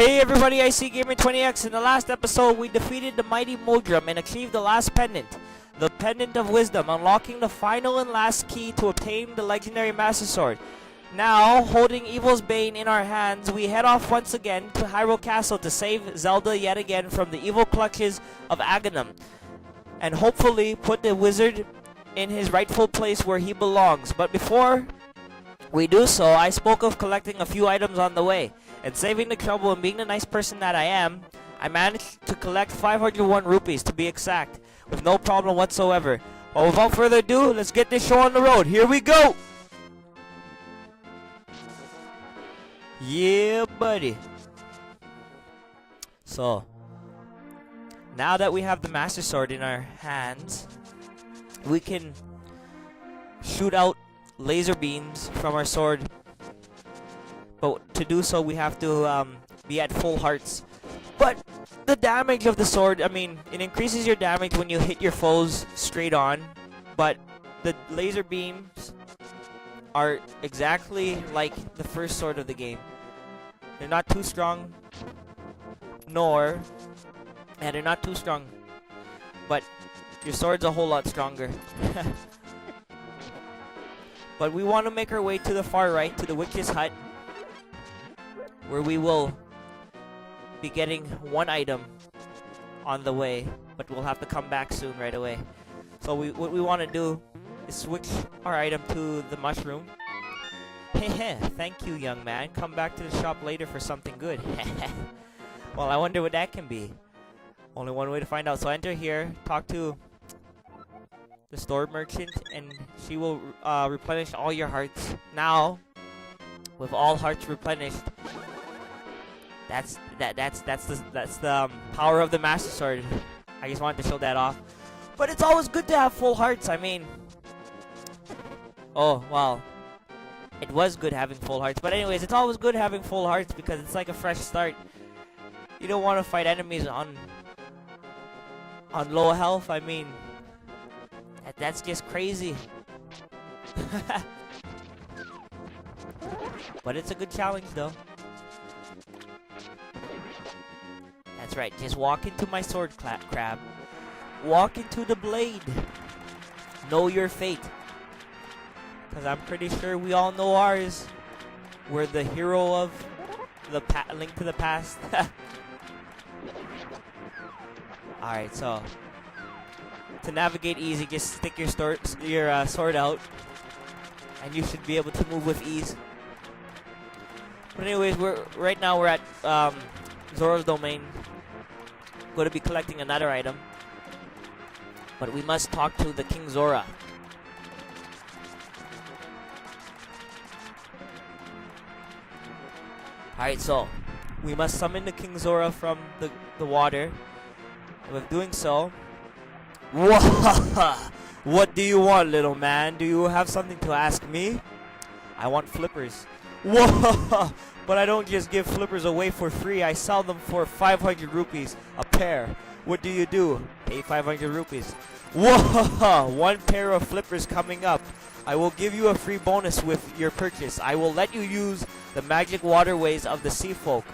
Hey everybody, I see Gamer20X. In the last episode, we defeated the mighty moldorm and achieved the last pendant, the Pendant of Wisdom, unlocking the final and last key to obtain the legendary Master Sword. Now, holding Evil's Bane in our hands, we head off once again to Hyrule Castle to save Zelda yet again from the evil clutches of Aganim, and hopefully put the wizard in his rightful place where he belongs. But before we do so, I spoke of collecting a few items on the way, and saving the trouble and being the nice person that I am, I managed to collect 501 rupees to be exact, with no problem whatsoever. Well, without further ado, let's get this show on the road. Here we go! Yeah, buddy. So, now that we have the Master Sword in our hands, we can shoot out laser beams from our sword. But to do so, we have to be at full hearts. But the damage of the sword, I mean, it increases your damage when you hit your foes straight on. But the laser beams are exactly like the first sword of the game. They're not too strong, and they're not too strong, but your sword's a whole lot stronger. But we want to make our way to the far right, to the witch's hut, where we will be getting one item on the way, but we'll have to come back soon right away. So what we want to do is switch our item to the mushroom. Heh, thank you, young man. Come back to the shop later for something good. Well, I wonder what that can be. Only one way to find out. So enter here, talk to the store merchant, and she will replenish all your hearts. Now, with all hearts replenished, that's the power of the Master Sword. I just wanted to show that off. But it's always good to have full hearts. I mean, oh wow. It was good having full hearts, but anyways, it's always good having full hearts because it's like a fresh start. You don't want to fight enemies on low health. I mean, that's just crazy. But it's a good challenge, though. That's right. Just walk into my sword, crab. Walk into the blade. Know your fate. Because I'm pretty sure we all know ours. We're the hero of the Link to the Past. Alright, so to navigate easy, just stick your sword out, and you should be able to move with ease. But anyways, right now we're at Zora's domain. Going to be collecting another item, but we must talk to the King Zora. Alright, so we must summon the King Zora from the water. And with doing so, what do you want, little man? Do you have something to ask me? I want flippers. But I don't just give flippers away for free. I sell them for 500 rupees a pair. What do you do? Pay 500 rupees. One pair of flippers coming up. I will give you a free bonus with your purchase. I will let you use the magic waterways of the sea folk,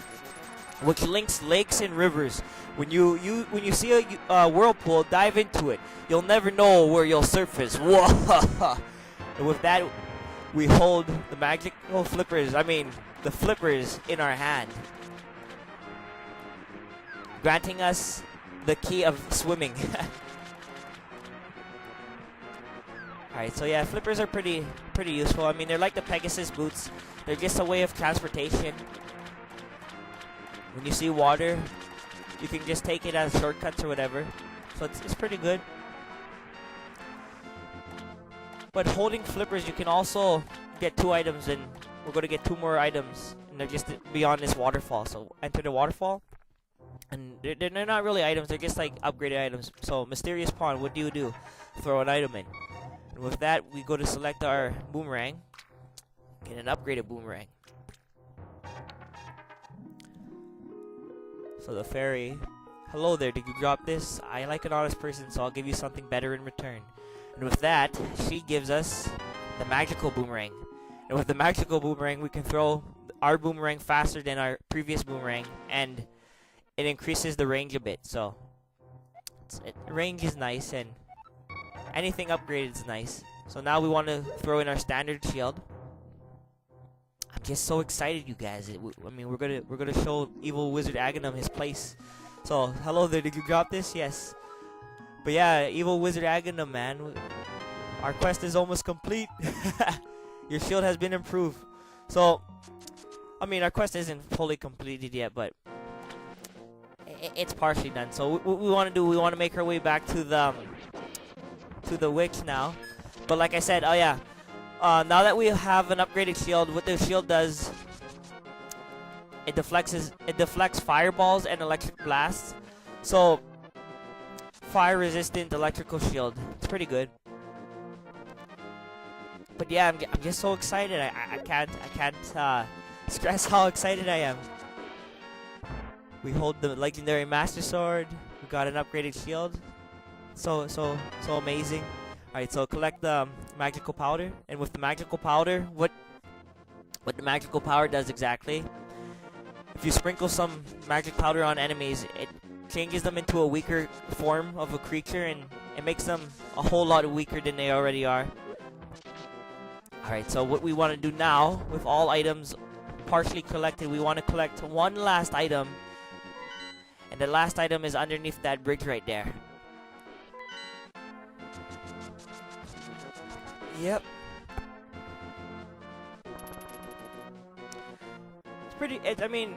which links lakes and rivers. When you see a whirlpool, dive into it. You'll never know where you'll surface. And with that, we hold the magical flippers. I mean, the flippers in our hand, granting us the key of swimming. Alright, so yeah, flippers are pretty useful. I mean, they're like the Pegasus boots. They're just a way of transportation. When you see water, you can just take it as shortcuts or whatever. So it's pretty good. But holding flippers, you can also get 2 items, and we're going to get 2 more items. And they're just beyond this waterfall. So enter the waterfall. And they're not really items, they're just like upgraded items. So, Mysterious Pond, what do you do? Throw an item in. And with that, we go to select our boomerang. Get an upgraded boomerang. So the fairy, hello there, did you drop this? I like an honest person, so I'll give you something better in return. And with that, she gives us the magical boomerang. And with the magical boomerang, we can throw our boomerang faster than our previous boomerang, and it increases the range a bit. So range is nice, and anything upgraded is nice. So now we want to throw in our standard shield. I'm just so excited, you guys. I mean, we're gonna show Evil Wizard Aganim his place. So hello there. Did you drop this? Yes. But yeah, Evil Wizard Aganim, man. Our quest is almost complete. Your shield has been improved. So, I mean, our quest isn't fully completed yet, but it's partially done. So what we want to do, we want to make our way back to the witch now. But like I said, oh yeah, now that we have an upgraded shield, what the shield does, it deflects fireballs and electric blasts. So fire resistant electrical shield. It's pretty good. But yeah, I'm just so excited. I can't stress how excited I am. We hold the legendary Master Sword. We got an upgraded shield. So amazing. All right, so collect the magical powder, and with the magical powder, what the magical powder does exactly? If you sprinkle some magic powder on enemies, it changes them into a weaker form of a creature, and it makes them a whole lot weaker than they already are. Alright, so what we want to do now, with all items partially collected, we want to collect one last item. And the last item is underneath that bridge right there. Yep. It's pretty, I mean,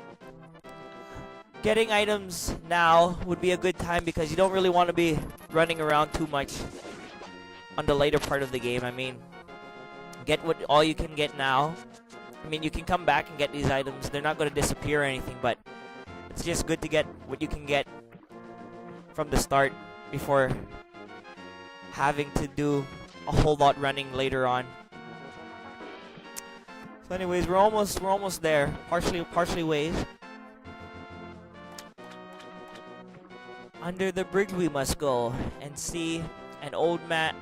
getting items now would be a good time because you don't really want to be running around too much on the later part of the game. I mean, get all you can get now. I mean, you can come back and get these items. They're not going to disappear or anything, but it's just good to get what you can get from the start before having to do a whole lot running later on. So anyways, we're almost there. Partially ways. Under the bridge we must go and see an old man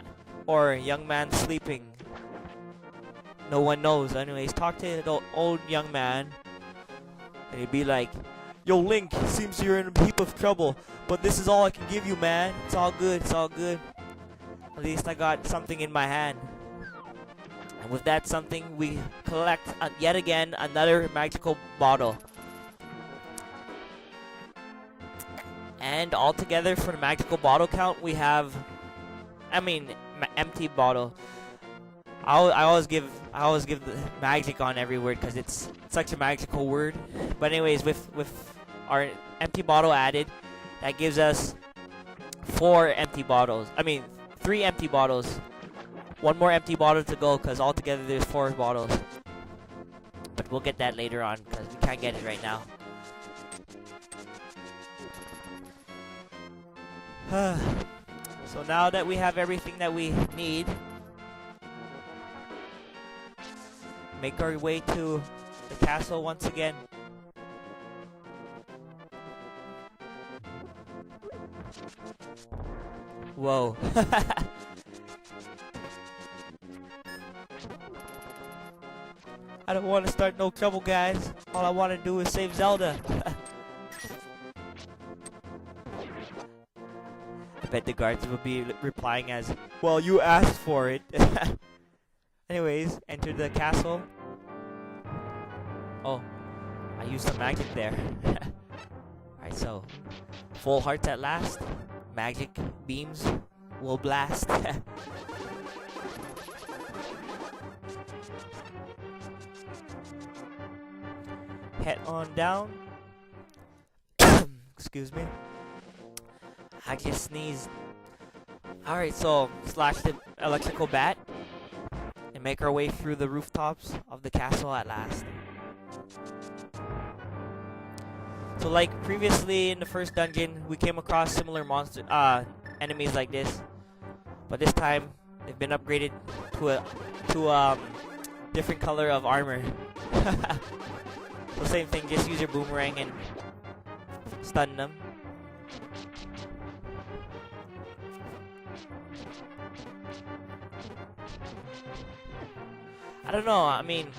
or young man sleeping. No one knows. Anyways, talk to the old young man, and he'd be like, "Yo, Link, seems you're in a heap of trouble, but this is all I can give you, man. It's all good, it's all good. At least I got something in my hand." And with that something, we collect yet again another magical bottle. And altogether for the magical bottle count, we have, empty bottle. I always give the magic on every word because it's such a magical word. But anyways, with our empty bottle added, that gives us 3 empty bottles. One more empty bottle to go because altogether there's 4 bottles. But we'll get that later on because we can't get it right now. So now that we have everything that we need, make our way to the castle once again. Whoa. I don't want to start no trouble, guys. All I want to do is save Zelda. I bet the guards will be replying as, "Well, you asked for it." Anyways, enter the castle. Oh, I used some magic there. Alright, so full hearts at last. Magic beams will blast. Head on down. Excuse me. I just sneezed. Alright, so slash the electrical bat and make our way through the rooftops of the castle at last. So like previously in the first dungeon, we came across similar enemies like this, but this time they've been upgraded to a different color of armor. So same thing, just use your boomerang and stun them. I don't know, I mean,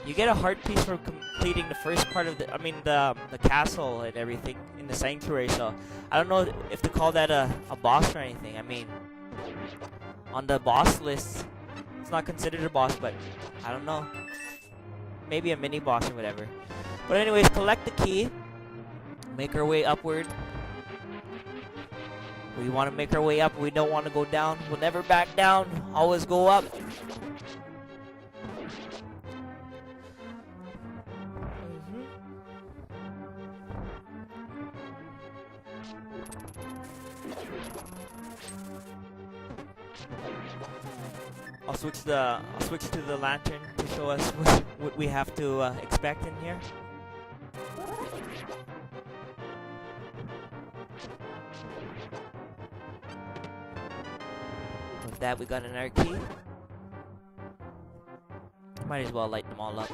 You get a heart piece for completing the first part of the castle and everything in the sanctuary. So I don't know if to call that a boss or anything. I mean, on the boss list, it's not considered a boss, but I don't know. Maybe a mini boss or whatever. But anyways, collect the key. Make our way upward. We want to make our way up. We don't want to go down. We'll never back down. Always go up. I'll switch to the lantern to show us what we have to expect in here. With that, we got another key. Might as well light them all up.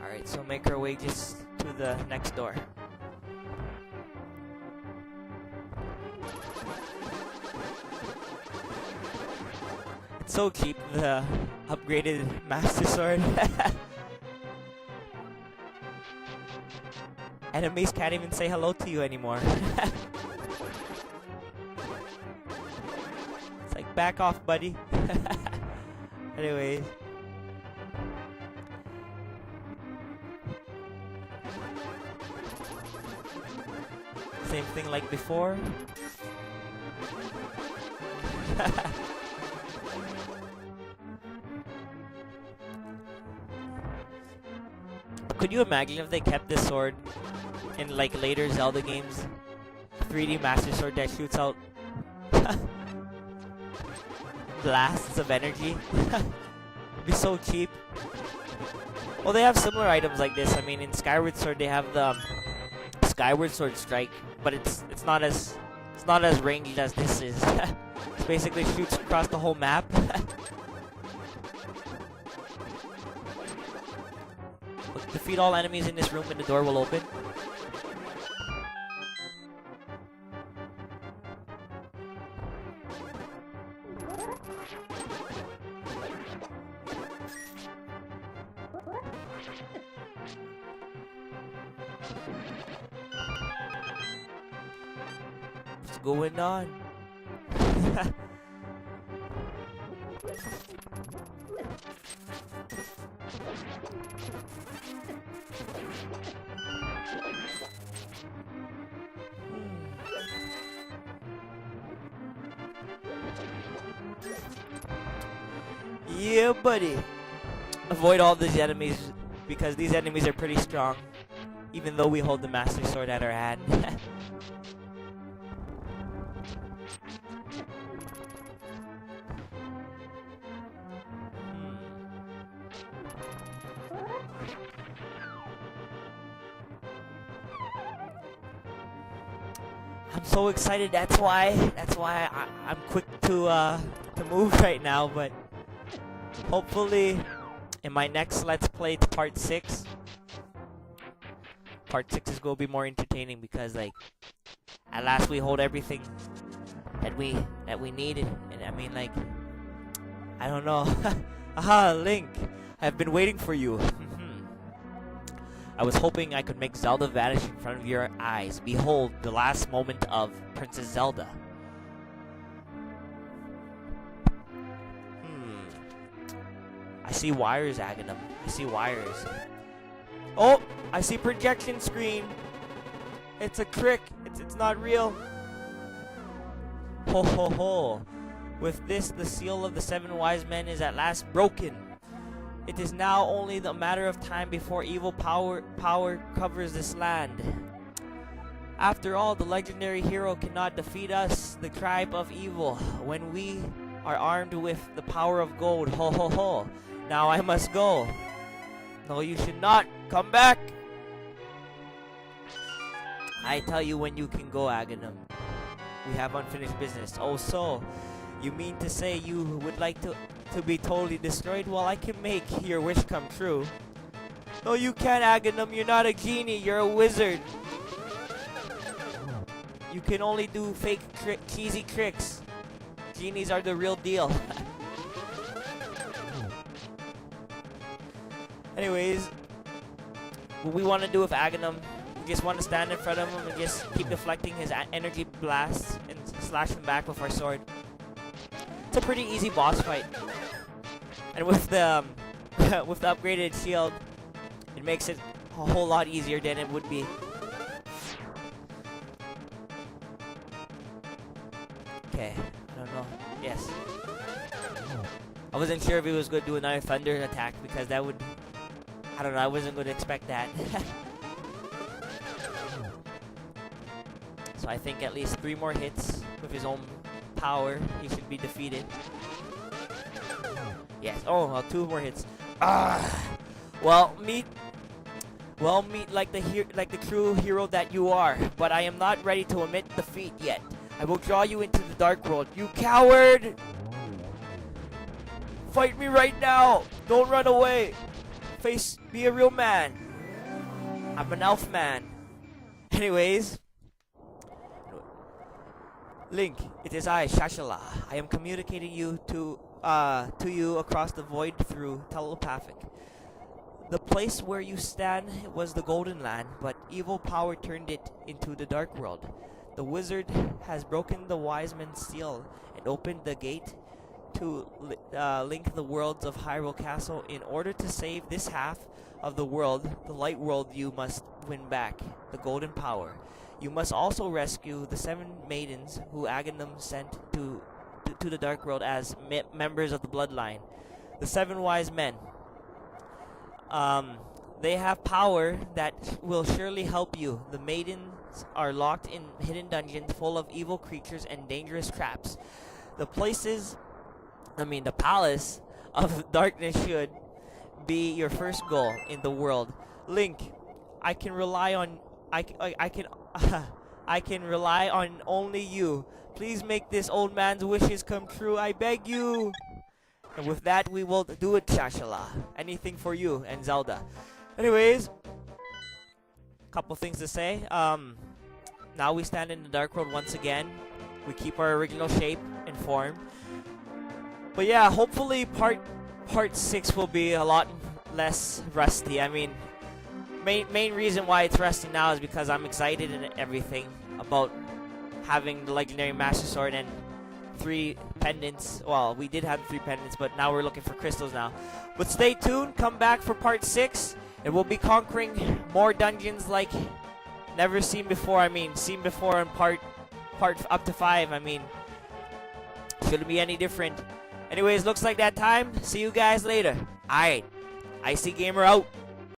Alright, so make our way just to the next door. It's so cheap, the upgraded Master Sword. Enemies can't even say hello to you anymore. It's like, back off, buddy. Anyways. Same thing like before. Could you imagine if they kept this sword in like later Zelda games? 3D Master Sword that shoots out blasts of energy. It'd be so cheap. Well, they have similar items like this. I mean, in Skyward Sword they have the Skyward Sword Strike, but it's not as ranged as this is. It basically shoots across the whole map. Defeat all enemies in this room and the door will open. What's going on? Yeah, buddy. Avoid all these enemies because these enemies are pretty strong, even though we hold the Master Sword at our hand. I'm so excited. That's why I'm quick to move right now, but hopefully in my next Let's Play, it's part 6. Part 6 is going to be more entertaining because, like, at last we hold everything that we needed. And I mean, like, I don't know. Aha, Link, I've been waiting for you. I was hoping I could make Zelda vanish in front of your eyes. Behold, the last moment of Princess Zelda. I see wires, Aganim. I see wires. Oh, I see projection screen. It's a trick. It's not real. Ho ho ho. With this, the seal of the 7 wise men is at last broken. It is now only the matter of time before evil power covers this land. After all, the legendary hero cannot defeat us, the tribe of evil, when we are armed with the power of gold. Ho ho ho. Now I must go. No, you should not. Come back. I tell you when you can go, Aganim. We have unfinished business. Oh, so you mean to say you would like to be totally destroyed? Well, I can make your wish come true. No, you can't, Aganim. You're not a genie. You're a wizard. You can only do fake cheesy tricks. Genies are the real deal. Anyways, what we want to do with Aganim, we just want to stand in front of him and just keep deflecting his energy blasts and slash him back with our sword. It's a pretty easy boss fight. And with the with the upgraded shield, it makes it a whole lot easier than it would be. Okay, I don't know. Yes. I wasn't sure if he was going to do another thunder attack because that would... I don't know, I wasn't going to expect that. So I think at least 3 more hits with his own power, he should be defeated. Yes. Oh, well, 2 more hits. Well, meet like the true hero that you are, but I am not ready to admit defeat yet. I will draw you into the dark world. You coward! Fight me right now! Don't run away! Be a real man. I'm an elf man. Anyways, Link, it is I, Shashala. I am communicating you to you across the void through telepathic. The place where you stand was the Golden Land, but evil power turned it into the Dark World. The wizard has broken the wise man's seal and opened the gate to link the worlds of Hyrule Castle. In order to save this half of the world, the light world, you must win back the golden power. You must also rescue the 7 maidens who Aganim sent to the Dark World as members of the bloodline. The 7 wise men. They have power that will surely help you. The maidens are locked in hidden dungeons full of evil creatures and dangerous traps. The palace of darkness should be your first goal in the world. Link, I can rely on I can rely on only you. Please make this old man's wishes come true, I beg you. And with that, we will do it, Shashala. Anything for you and Zelda. Anyways, couple things to say. Now we stand in the Dark World once again. We keep our original shape and form. But yeah, hopefully part 6 will be a lot less rusty. I mean, main reason why it's rusty now is because I'm excited and everything about having the legendary Master Sword and 3 pendants. Well, we did have 3 pendants, but now we're looking for crystals now. But stay tuned, come back for part 6, and we'll be conquering more dungeons like never seen before. I mean, seen before in part up to 5. I mean, shouldn't be any different. Anyways, looks like that time. See you guys later. Alright, Icy Gamer out.